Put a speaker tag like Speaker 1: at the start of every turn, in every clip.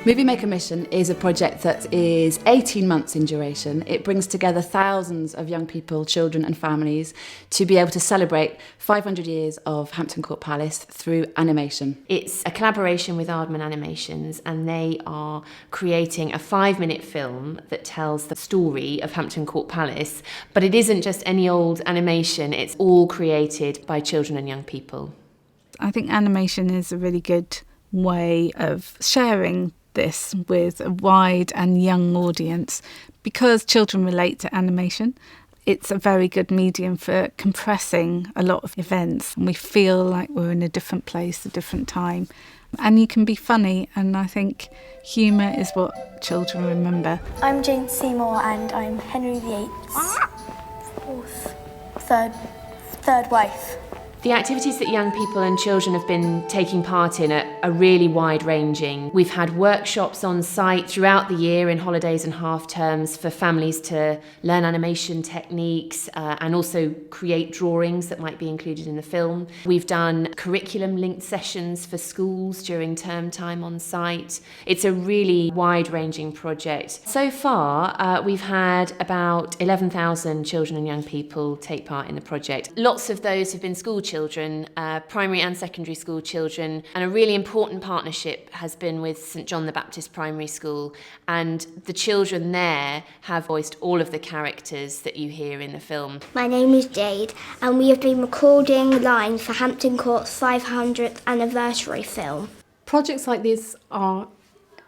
Speaker 1: Movie Maker Mission is a project that is 18 months in duration. It brings together thousands of young people, children and families to be able to celebrate 500 years of Hampton Court Palace through animation.
Speaker 2: It's a collaboration with Aardman Animations, and they are creating a 5-minute film that tells the story of Hampton Court Palace, but it isn't just any old animation, it's all created by children and young people.
Speaker 3: I think animation is a really good way of sharing this with a wide and young audience. Because children relate to animation, it's a very good medium for compressing a lot of events, and we feel like we're in a different place, a different time. And you can be funny, and I think humour is what children remember.
Speaker 4: I'm Jane Seymour and I'm Henry VIII's third wife.
Speaker 2: The activities that young people and children have been taking part in are really wide-ranging. We've had workshops on site throughout the year in holidays and half-terms for families to learn animation techniques and also create drawings that might be included in the film. We've done curriculum-linked sessions for schools during term time on site. It's a really wide-ranging project. So far, we've had about 11,000 children and young people take part in the project. Lots of those have been school children, primary and secondary school children, and a really important partnership has been with St John the Baptist Primary School, and the children there have voiced all of the characters that you hear in the film.
Speaker 5: My name is Jade, and we have been recording lines for Hampton Court's 500th anniversary film.
Speaker 6: Projects like this are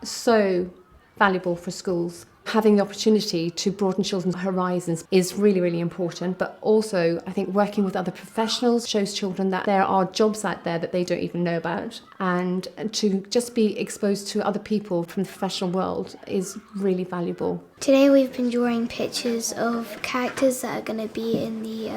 Speaker 6: so valuable for schools. Having the opportunity to broaden children's horizons is really, really important, but also I think working with other professionals shows children that there are jobs out there that they don't even know about, and to just be exposed to other people from the professional world is really valuable.
Speaker 5: Today we've been drawing pictures of characters that are going to be in the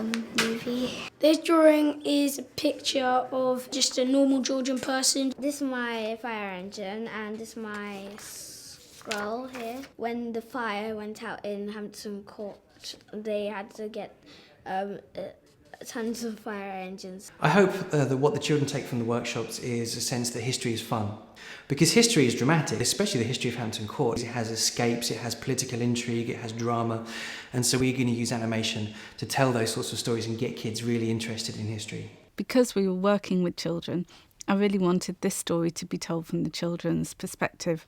Speaker 5: movie.
Speaker 4: This drawing is a picture of just a normal Georgian person.
Speaker 5: This is my fire engine, and this is my scroll here. When the fire went out in Hampton Court, they had to get tons of fire engines.
Speaker 7: I hope that what the children take from the workshops is a sense that history is fun. Because history is dramatic, especially the history of Hampton Court. It has escapes, it has political intrigue, it has drama, and so we're going to use animation to tell those sorts of stories and get kids really interested in history.
Speaker 3: Because we were working with children, I really wanted this story to be told from the children's perspective.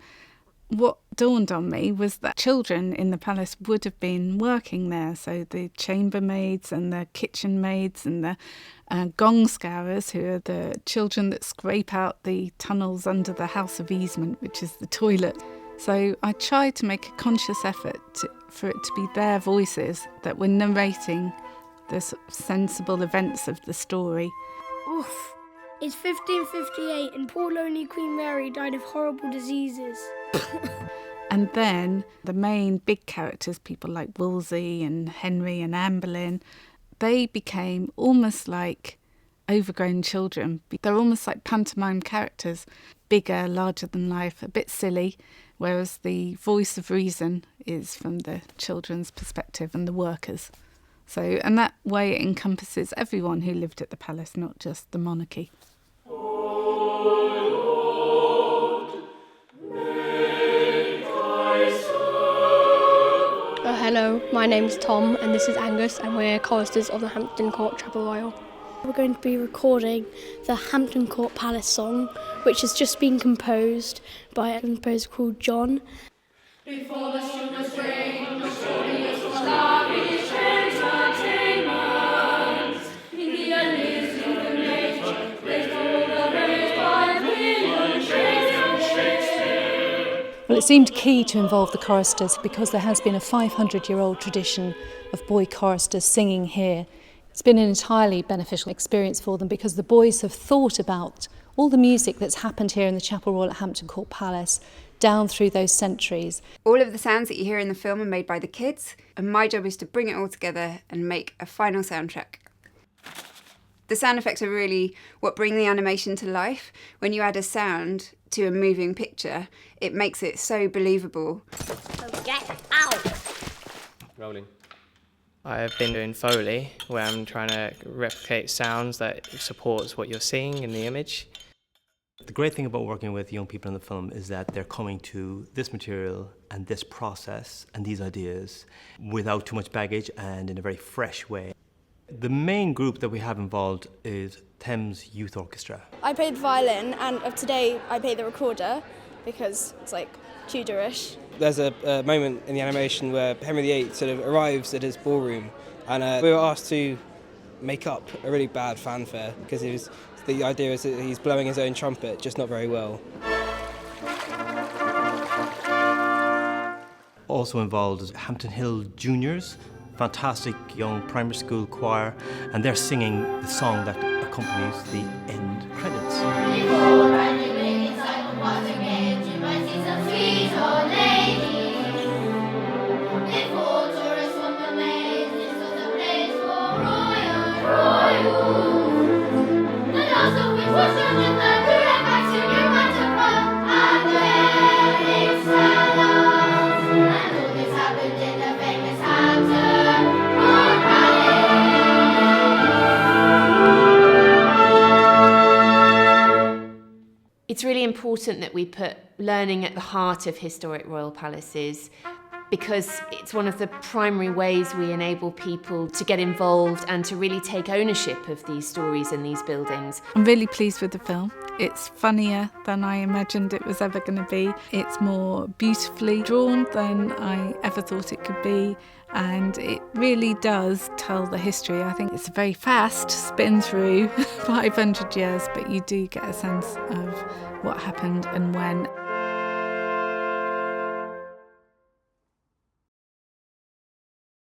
Speaker 3: What dawned on me was that children in the palace would have been working there, so the chambermaids and the kitchen maids and the gong scourers, who are the children that scrape out the tunnels under the house of easement, which is the toilet. So I tried to make a conscious effort for it to be their voices that were narrating the sensible events of the story.
Speaker 4: Oof. It's 1558 and poor lonely Queen Mary died of horrible diseases.
Speaker 3: And then the main big characters, people like Wolsey and Henry and Anne Boleyn, they became almost like overgrown children. They're almost like pantomime characters, bigger, larger than life, a bit silly, whereas the voice of reason is from the children's perspective and the workers. So, and that way it encompasses everyone who lived at the palace, not just the monarchy.
Speaker 8: Hello, my name's Tom and this is Angus, and we're choristers of the Hampton Court Chapel Royal.
Speaker 4: We're going to be recording the Hampton Court Palace song, which has just been composed by a composer called John.
Speaker 9: Before the sugar strain, the glorious lavish entertainment, in the earliest human nature, placed all the rays by William Shakespeare.
Speaker 10: Well, it seemed key to involve the choristers because there has been a 500-year-old tradition of boy choristers singing here. It's been an entirely beneficial experience for them because the boys have thought about all the music that's happened here in the Chapel Royal at Hampton Court Palace down through those centuries.
Speaker 11: All of the sounds that you hear in the film are made by the kids, and my job is to bring it all together and make a final soundtrack. The sound effects are really what bring the animation to life. When you add a sound to a moving picture, it makes it so believable.
Speaker 5: So get out!
Speaker 12: Rolling. I've been doing Foley, where I'm trying to replicate sounds that supports what you're seeing in the image.
Speaker 13: The great thing about working with young people in the film is that they're coming to this material and this process and these ideas without too much baggage and in a very fresh way. The main group that we have involved is Thames Youth Orchestra.
Speaker 14: I played the violin, and today I play the recorder because it's like Tudorish.
Speaker 15: There's a moment in the animation where Henry VIII sort of arrives at his ballroom, and we were asked to make up a really bad fanfare because the idea is that he's blowing his own trumpet, just not very well.
Speaker 13: Also involved is Hampton Hill Juniors, fantastic young primary school choir, and they're singing the song that accompanies the end credits.
Speaker 2: It's really important that we put learning at the heart of historic royal palaces, because it's one of the primary ways we enable people to get involved and to really take ownership of these stories and these buildings.
Speaker 3: I'm really pleased with the film. It's funnier than I imagined it was ever going to be. It's more beautifully drawn than I ever thought it could be, and it really does tell the history. I think it's a very fast spin through 500 years, but you do get a sense of what happened and when.